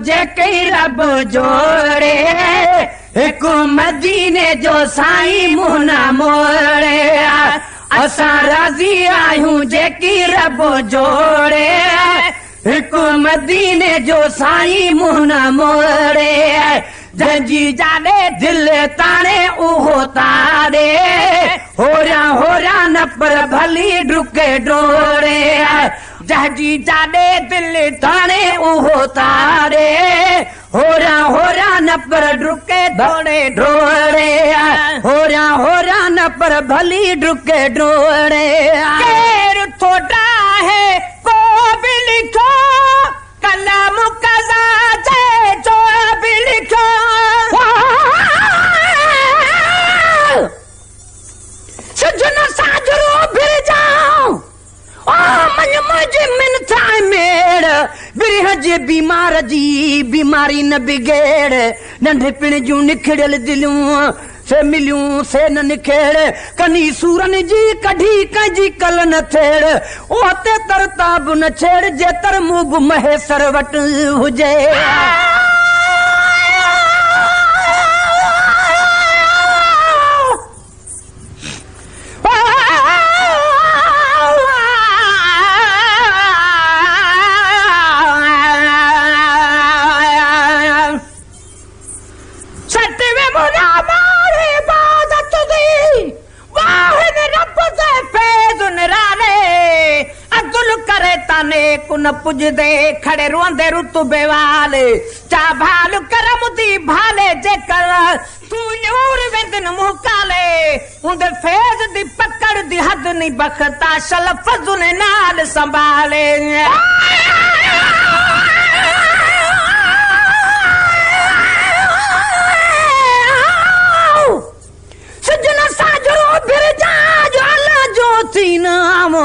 जेके रब जोड़े एक मदीने जो साईं मुंह न मोड़े असां राज़ी आहियूं जेकी रब जोड़े एक मदीने जो साईं मुंह न मोड़े जंहिंजी जाने दिल ताने उहो तारे होरा न पर भली डुके डोरे जंहिंजी जाने दिल ताने उहो तारे होरा न पर डुके डोरे डोरे होरा न पर भली डुके डोरे केर थोड़ा है को भी लिखो कलम कज़ा जे जो भी लिखो सजना साजरो फिर जाओ मन मुझे मिनता मेड़ बिरह जे बीमार जी बीमारी न बिगेड़ नंढे पिण जूं निखड़ल दिलूं से मिलियूं से न निखेड़ कनी सूरन जी कढी कंहिंजी कल न थेड़ ओते तरताब न छेड़ जे तर मुब महेसर वट हुजे कुन पुजदे खड़े रोंदे रुतबे वाले चा भाल करम दी भाले जे कर तू न्यूर वेंदन मुकाले उंदे फेज दी पकड़ दी हद नहीं बखता सल फजुल नाल संभाले सजना साजरो फिर जा जो अल्लाह जो थी नाम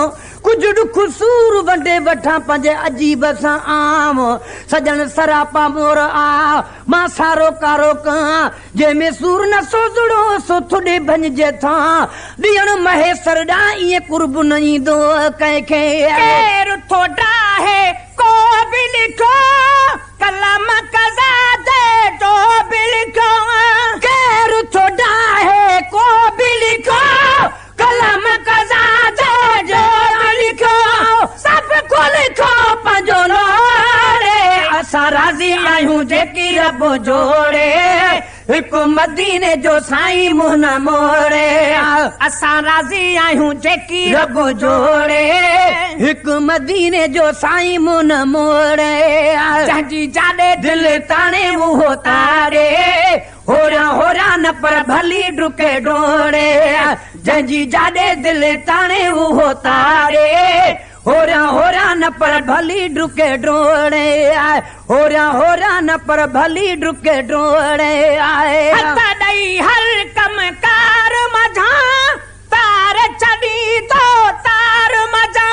कुछ दुख सूर वंडे वठा पंजे अजीब सां आम सजन सरापा मोर आ मां सारो कारो कां जंहिंमें सूर न सोजड़ो सो थोड़े भंजे था ॾियण महेसर ॾा ईअं कुर्ब न ईंदो कंहिंखे केर थोड़ा है को भी लिखो कलम कज़ा दे जो भी लिखो केर थोड़ा है को भी लिखो कलम कज़ा दे जो सब को लिखो पंजो लोड़े असां राज़ी आहियूं जेकी रब जोड़े हिकु मदीने जो साईं मुंह न मोड़े असां राज़ी आहियूं जेकी रब जोड़े हिकु मदीने जो साईं मुंह न मोड़े जंहिंजी जाने दिल ताने मुंह तारे होरा न पर भली डुके डोड़े जंहिंजी जाने दिल ताने उहो तारे होरा न पर भली डुके डोड़े होरा न पर भली डुके डोड़े आए हता ॾई हर कम कार मझा तार छॾी तो तार मझा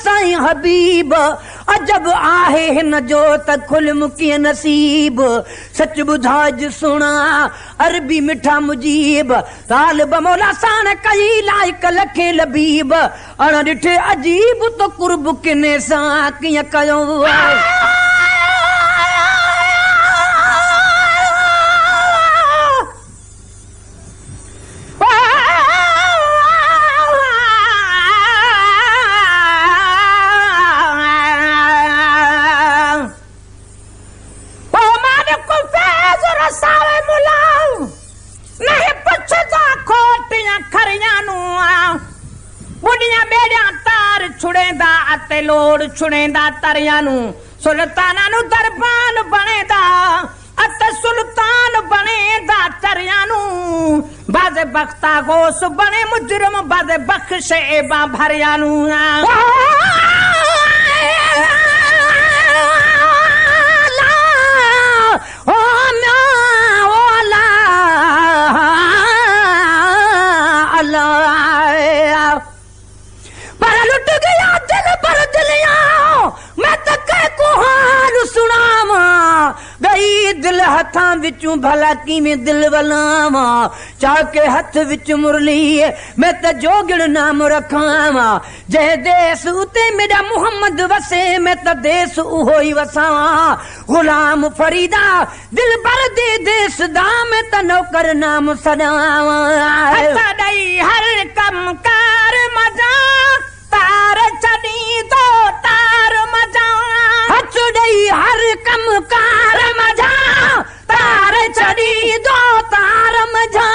साईं हबीब अजब आहे हिन जो त खुल मुकी नसीब सच बुधाज सुना अरबी मिठा मुजीब तालिब मौला साण कई लाइक लखे लबीब अण ॾिठे अजीब तो कुर्ब किने सां कीअं कयो लोड़ छुड़ेंदा तरियानू सुल्ताना दरबान बनेदा अत सुल्तान बनेदा तरियानू बाज़े बख्ता गोस बने मुजरम बाज़े बख्शे बा भरियानू हथां विचों भला किवें दिल वलावा चाके हथ विच मुरली मैं त जोगड़ नाम रखावा जय देश उते मेरा मोहम्मद वसे मैं त देश उहो ही वसावा गुलाम फरीदा दिल भर दे देश दा मैं त नौकर नाम सदावा सदाई हर कम कार मजा तार चढ़ी दो तार मजा हथड़ई हर कम कार मजा तार चढ़ी दो तार मजा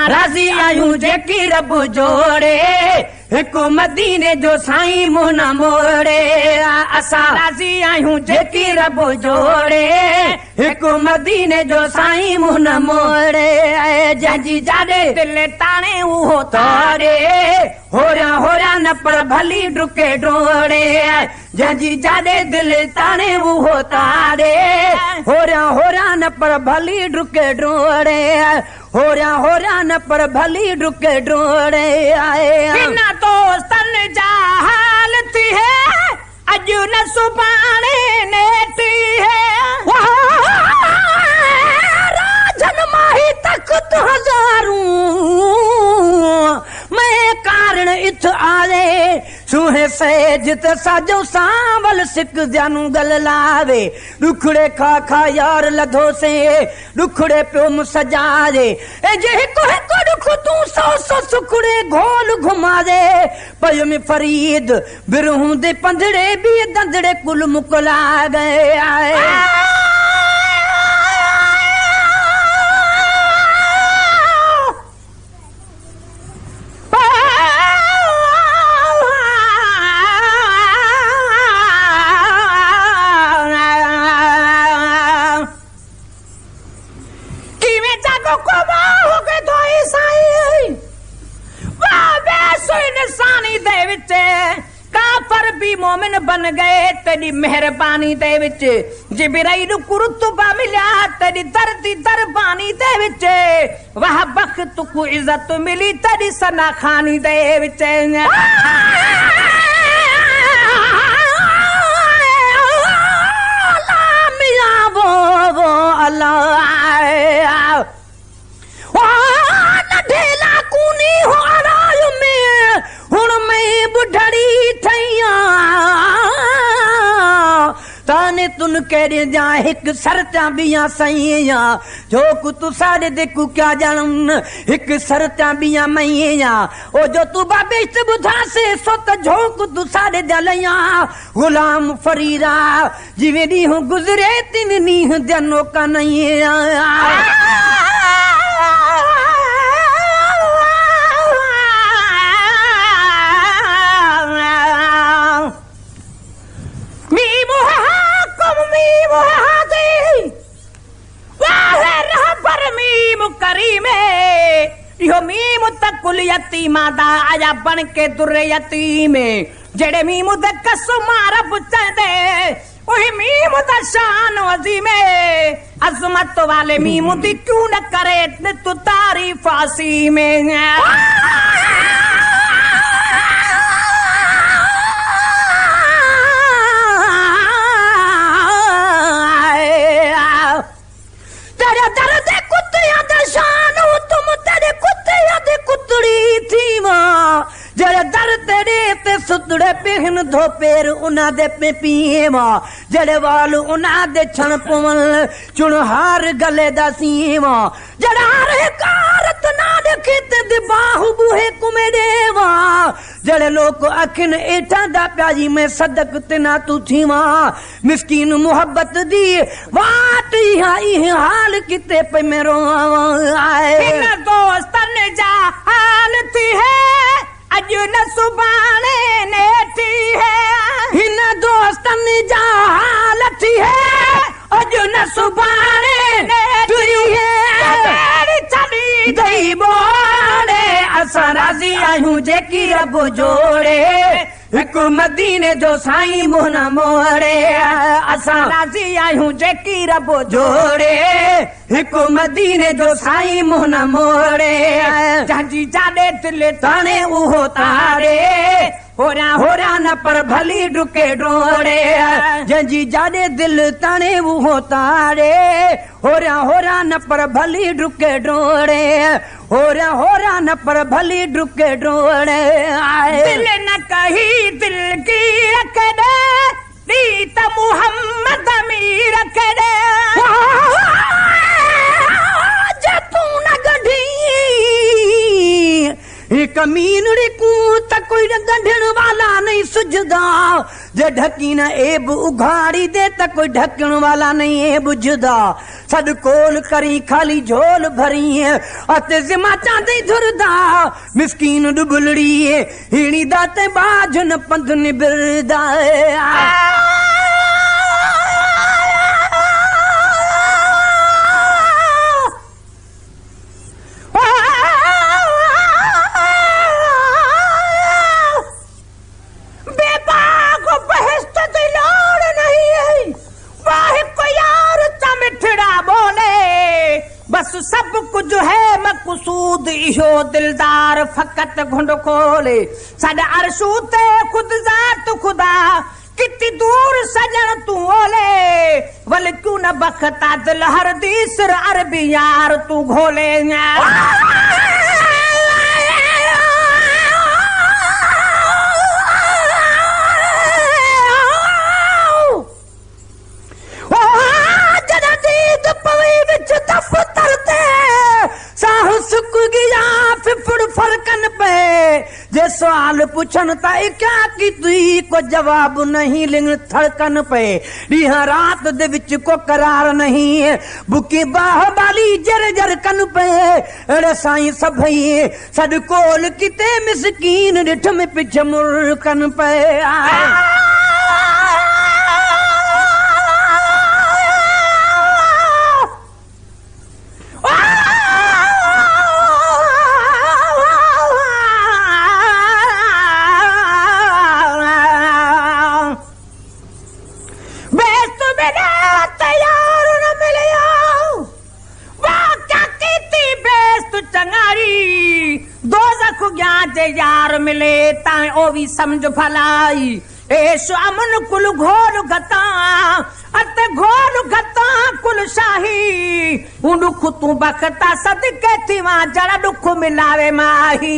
राज़ी आयूं जेकी रब जोड़े हिकु मदीने जो साईं मुंह न मोड़े असां राज़ी आयूं जेकी रब जोड़े हिकु मदीने जो साईं मुंह न मोड़े जंहिंजी जाॾे दिल ताणे उहो तारे होरा होरा न पर भली डुके डोड़े जंहिंजी जाॾे दिल ताणे उहो तारे होरा होरा न पर भली डुके डोड़े होरा होरा न पर भली डुके डोड़े आए बिन दोस्तन जा हाल थी है अॼु न सुभाणे नेठी है राजन माही तख्त हज़ारूं मैं कारण इत आले सुहे सेज ते साजो सांवल सिक जानू गल लावे दुखड़े खा खा यार लधो से दुखड़े प्यो सजारे ए जे हिकु हिकु दुख तू सौ सौ सुखड़े घोल घुमा दे पयो में फरीद बिरहूं दे पंधड़े भी दंदड़े कुल मुकला गए आए काफर भी मोमिन बन गए तेरी मेहरबानी दे विच जिबराइल को रुतबा मिला तेरी धरती दरबानी दे विच वाह बख्त को इज्जत मिली तेरी सना खानी दे विच वो अल्लाह ढेला कूनी हो राय में हुण मैं बुढ़ड़ी थैया ताने तुन केड़े जा एक सरता बिया सैया जो कु तू सारे देखू क्या जानन एक सरता बिया मैया ओ जो तू बाबेश बुधा से सोत झोक तू सारे दलया गुलाम फरीदा जिवे दी हूं गुजरे तिन नी जनो का नहीं मीम तकुल यतीमा दा आया बन के दुर यतीम जेड़े मीम दे कसमा रब चंदे ओही मीम दा शान अजीम अजमत वाले मीम दी क्यों न करे तू तारीफ फासी में तेरे दर्द कुत्तिया दा शान तुम तेरे कुत्तिया दी कुतड़ी थी मां जरे दर तेरे ते सुतड़े पहन धो पेर उना दे पे पीवा जड़े वाल उना दे छण पवन चुनहार गले दा सीवा जड़ा रे कारत ना देखे ते बाहु बुहे कुमे देवा जड़े लोग अखिन एठा दा प्याजी में सदक तना तू थीवा मिस्कीन मोहब्बत दी वाट हाई हाल किते पे मेरो आए इन दोस्तन जा हाल थी है अजु न सुबाने नेठी है इन दोस्तन जा हाल थी है अजु न सुबाने नेठी है चली गई बोले असा राजी आयूं जेकी रब जोड़े हिकु मदीने जो साईं मुंह न मोड़े असा राजी आयूं जेकी रब जोड़े हिकु मदीने जो साईं मुंह न मोड़े जंहिंजी जाॾे दिल ताणे उहो तारे होरा न पर भली डुके डोड़े जंजी जादे दिल ताने वो तारे होरा न पर भली डुके डोड़े होरा न पर भली डुके डोड़े दिल न कही दिल की रख दे रीत मोहम्मद अमीर रख दे जैतून गढ़ी कमीन रिकू त कोई गंढण वाला नहीं सुझदा जे ढकी न एब उघाड़ी दे त कोई ढकण वाला नहीं ए बुझदा सद कोल करी खाली झोल भरी अते जिमा चांदे धुरदा मिस्कीन डुबलड़ी हिणी दाते बाजन पंध निबिरदा बस सब कुछ है मकसूद इहो दिलदार फकत घुंड खोले साडा अरशू ते खुद जात खुदा कितनी दूर सजन तू ओले वल क्यों न बखता दिल हर दीसर अरबी यार तू घोले जे सवाल पुछन ताई क्या की तुई को जवाब नहीं लिंग थड़कन पे डीहा रात दे विच को करार नहीं बुकी बाह बाली जर जर कन पे अड़े साईं सभई सद कोल किते मिसकीन डिठ में पिछ मुरकन पे यार मिले ताए ओ भी समझ भलाई ऐश अमन कुल घोल गता अत घोल गता कुल शाही उ दुख तू बखता सदके थी वहां जड़ा दुख मिलावे माही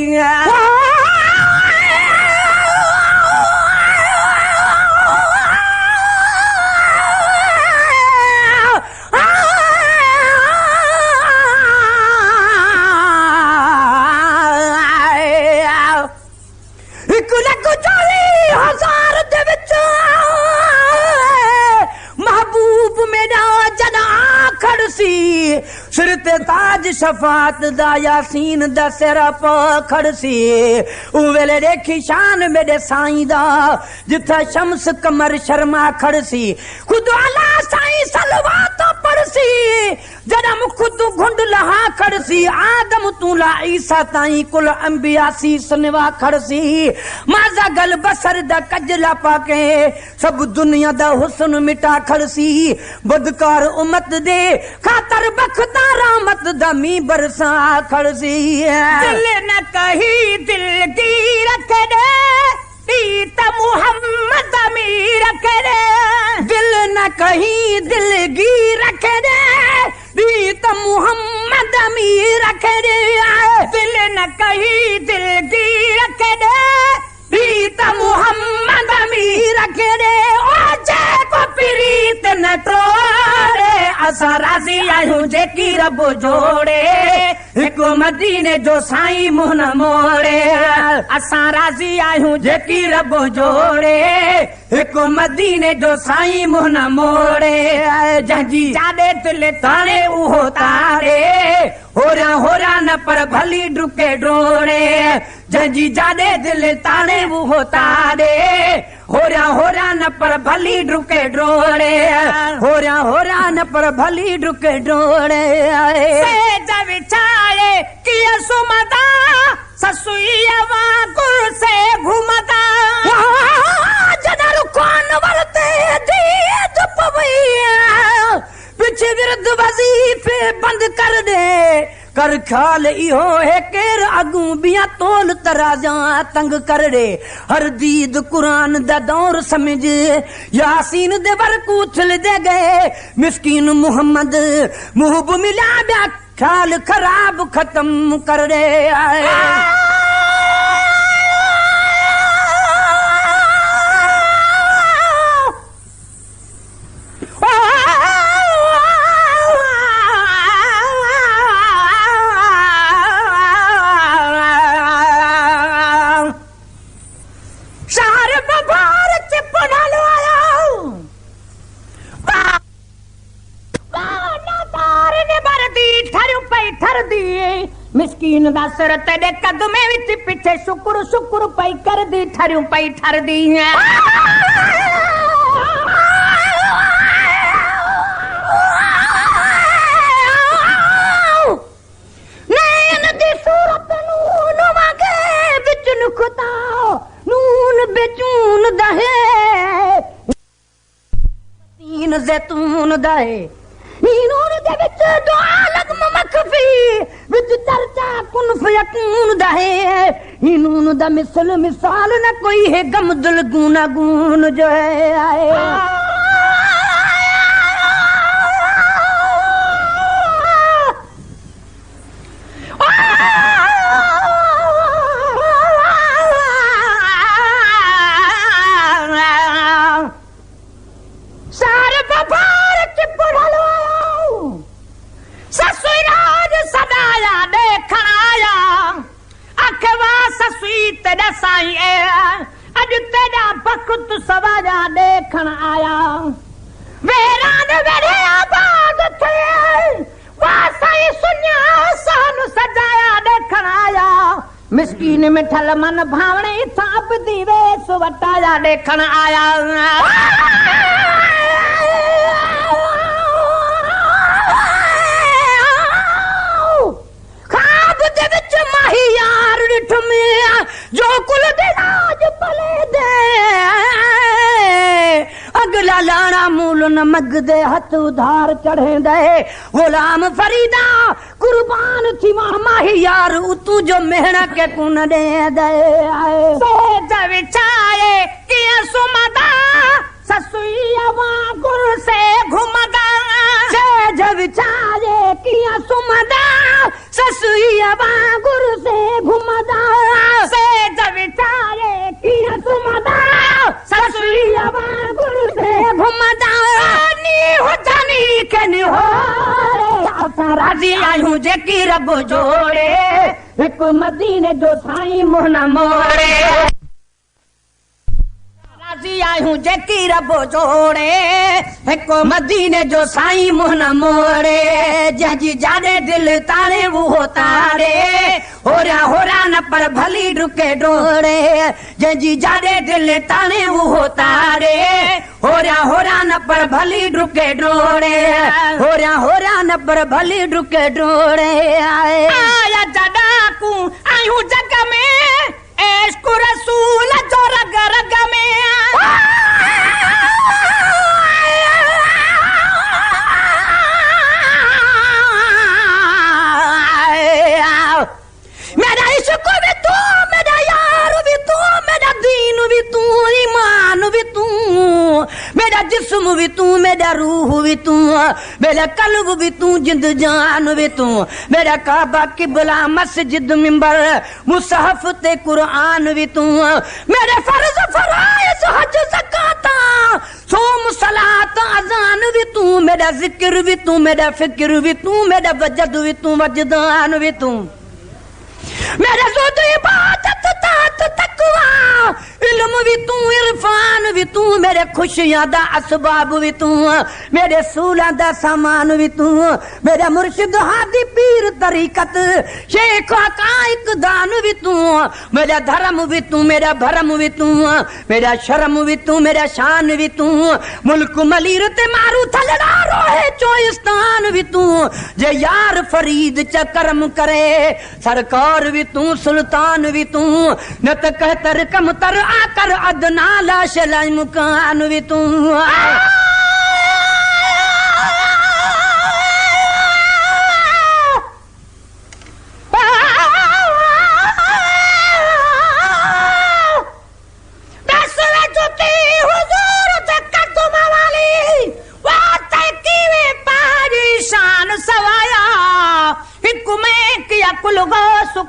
सिर ते ताज शफात दा यासीन दा सिर खड़सी उवेले देखी शान मेरे साईं दा जिथे शम्स कमर शर्मा खड़सी खुद अला साईं सलवा तो पड़सी जदम खुद घुंड लहा खड़सी आदम तू ला ईसा ताईं कुल अंबिया सी सनवा खड़सी माजा गल बसर दा कजला पाके सब दुनिया दा हुस्न मिटा खड़सी बदकार उम्मत दे खातर बखता रामत दमी बरसा खड़सी दिल न कही दिल की रख दे रीत मोहम्मद अमीर रख दे दिल न कही दिल की रख दे रीत मोहम्मद अमीर रख दे दिल न कही दिल की रख दे रीत मोहम्मद अमीर रख दे ओ जे को प्रीत न तोड़े असा राजी आयूं जेकी रब जोड़े हिक मदीने जो साईं मुंह न मोड़े असा राजी आयूं जेकी रब जोड़े हिक मदीने जो साईं मुंह न मोड़े जंजी जादे दिल ताने उहो तारे होरा न पर भली डुके डोड़े जंजी जादे दिल ताने उहो तारे होरा न पर भली डुके डोड़े होरा न पर भली डुके डोड़े जब चाहे किया सुमदा ससुईया वाकुर से घुमदा जदर कौन वरते दी पवैया पीछे विरुद्ध वजीफे बंद कर दे कर ख्याल इहो है केर अगू बिया तोल तराजा तंग कर रे हर दीद कुरान दा दौर समझ यासीन दे वर कूथल दे गए मिस्कीन मुहम्मद मुहब मिला ब्या ख्याल खराब खत्म कर रे आए मिस्कीन दा सिर तेरे कदमे विच पिछे शुक्र शुक्र पई कर दी ठरियों पई ठर दी नैन दी सूरत नून वागे विच नुखता नून बेचून दहे तीन जैतून दहे नून दे विच दुआ लगम मखफी विच चर्चा कुन फयकून दहे नून दा मिसाल न कोई है गम दिल गूना गून जो है आए अज तेरा बखत सवाजा देखण आया वेरान वेरे आबाद थे वासाई सुन्या सान सजाया देखण आया मिस्कीन मिठल मन भावणे थाप दी वेस वटाया देखण आया खाब दे विच माही यार डिठ में जो कुल दे राज पले दे अगला लाना मूल न मग दे हथ उधार चढ़े दे गुलाम फरीदा कुर्बान थी माही यार उतू जो मेहना के कुन दे दे सोच विचाए किया सुमदा ससुईया गुर से घुमदा सेज विचारे किया सुमदा ससुईया गुर से घुमदा सेज विचारे किया सुमदा ससुईया गुर से घुमदा नी हो जानी के नी हो रे राजी आयूं जेकी रब जोड़े एक मदीने जो साईं मुंह न मोड़े राजी आयूं जेकी रब जोड़े एक मदीने जो साईं मुंह न मोड़े जजी जाने दिल तारे वो तारे होरा न पर भली डुके डोड़े जजी जाने दिल तारे वो तारे होरा न पर भली डुके डोड़े होरा न पर भली डुके डोड़े आया जडाकू आयूं जग में इश्क रसूल जो रग रग में मेरा इश्क भी तू मेरा यार भी तू मेरा दीन भी तू ईमान भी तू मेरा जिस्म भी तू मेरा रूह भी तू मेरा कल्ब भी तू जिंद जान भी तू मेरा काबा किबला मस्जिद मिंबर मुसहफ ते कुरान भी तू मेरे फर्ज फराइज हज ज़कात सोम सलात अजान भी तू मेरा जिक्र भी तू मेरा फिक्र भी तू मेरा वजद भी तू वजदान भी तू मेरे ज़ुद इबादत तात तकवा इल्म भी तू इरफान भी तू मेरे खुशियां दा असबाब भी तू मेरे सूला दा सामान भी तू मेरा मुर्शिद हादी पीर तरीकत शेख आकाइक दान भी तू मेरा धर्म भी तू मेरा भरम भी तू मेरा शर्म भी तू मेरा शान भी तू मुल्क मलीर ते मारू थलड़ा रोहे चोइस्तान भी तू जे यार फरीद च करम करे सरकार भी तू सुल्तान भी तू न त कहतर कम तर आकर अदना लाश लाई मुकान भी तू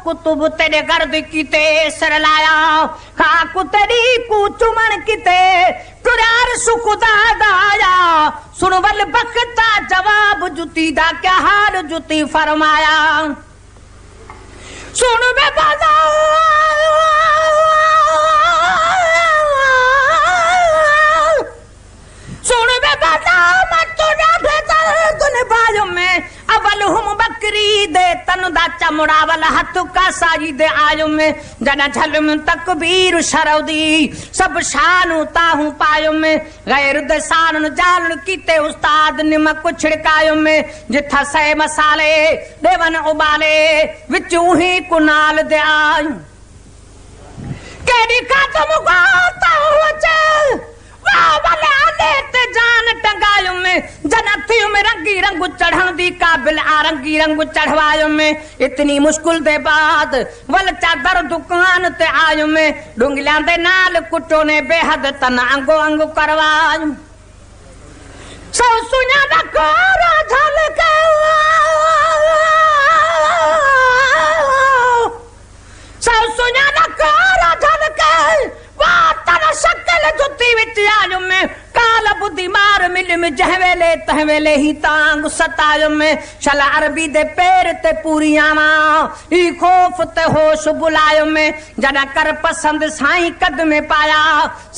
कुतुब तेरे गर्द कीते सर लाया खाकु तेरी कू चुमन कीते कुरार सुखदा दाया सुन वल बखता जवाब जुती दा क्या हाल जुती फरमाया सुन बे बाजा सुन बे बाजा मत ना भेतर तूने बाजो में अवल हम बकरी दे तन दा चमड़ा वाला हथ का साजी दे आयो में जना झलम तकबीर शरौदी सब शान ताहू पायो में गैर दे शान जालन कीते उस्ताद निमक छिड़कायो में जिथा से मसाले देवन उबाले विच ही कुनाल दे आयो केडी खातम गाता होचे वाले आले ते जान टंगायो में जनाथियो में रंगी रंग चढ़न दी काबिल आ रंगी रंग चढ़वायो में इतनी मुश्किल दे बाद वल चादर दुकान ते आयो में डुंगलियां दे नाल कुटो ने बेहद तन अंगो अंग करवायो सौ सुना दा कोरा झलके सौ सुना दा कोरा झलके शक्ल जुती विच आयो में काला बुद्धि मार मिल में जहवेले तहवेले ही तांग सतायो में शला अरबी दे पैर ते पूरी आवा ई खौफ ते होश बुलायो में जना कर पसंद साईं कद में पाया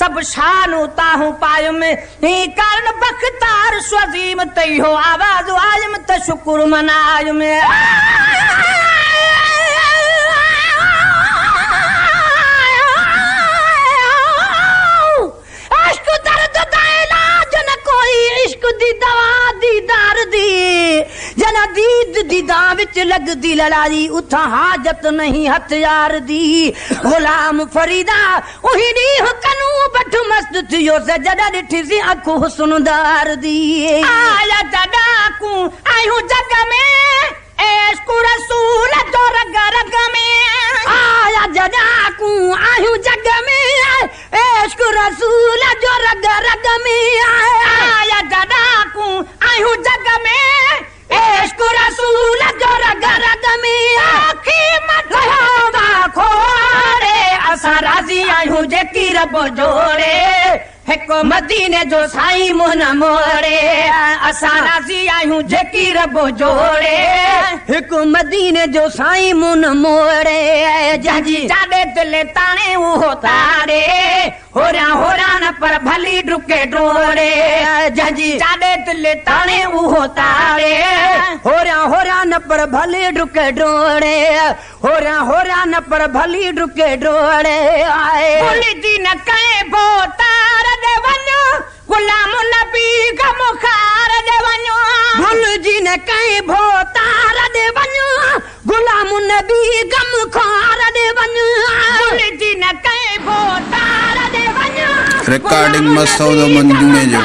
सब शान ताहू पायो में ई कारण बख्तार स्वजीम ते हो आवाज आयम ते शुक्र मनायो में इश्क दी दवा दीदार दी जना दीद दीदा विच लगदी लड़ाई उथा हाजत नहीं हथियार दी गुलाम फरीदा ओही दी कनू बठ मस्त थियो से जड़ा डिठी सी अखो हुस्नदार दी आया जड़ा को आयो जग में इश्क रसूल जो रग रग में आया जड़ा को आयो जग में इश्क रसूल जो रग रग में आया जड़ा को आयो जग में इश्क रसूल जो रग रग में आखी मत होवा खोरे असा राजी आयो जे की रब जोड़े हिको मदीने जो साईं मुन मोड़े असा राजी आयूं जेकी रब जोड़े हिको मदीने जो साईं मुन मोड़े जजी जादे दिल ताने वो तारे होरा न पर भली डुके डोरे जजी जादे दिल ताने वो तारे होरा न पर भली डुके डोरे होरा न पर भली डुके डोरे आए बोली दी न कहे बो तार दे वनो गुलाम नबी का मुखार दे वनो भूल जी ने कहीं भो तार दे वनो गुलाम नबी का मुखार दे वनो भूल जी ने कहीं भो तार दे वनो रिकॉर्डिंग मसूद मंजूने जो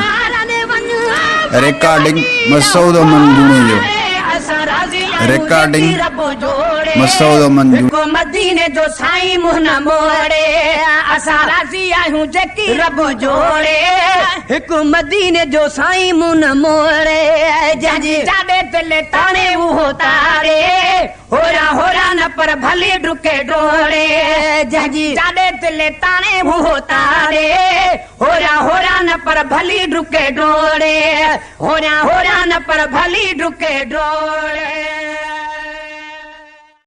रिकॉर्डिंग मसूद मंजूने जो रिकॉर्डिंग मसूद मंजू मदीने जो साईं मुन मोड़े असा राजी आयूं जेकी रब जोड़े हिकु मदीने जो साईं मुन मोड़े जजी जादे दिल ताने वो तारे होरा न पर भली डुके डोरे जजी जादे दिल ताने वो तारे होरा न पर भली डुके डोरे होरा न पर भली डुके डोरे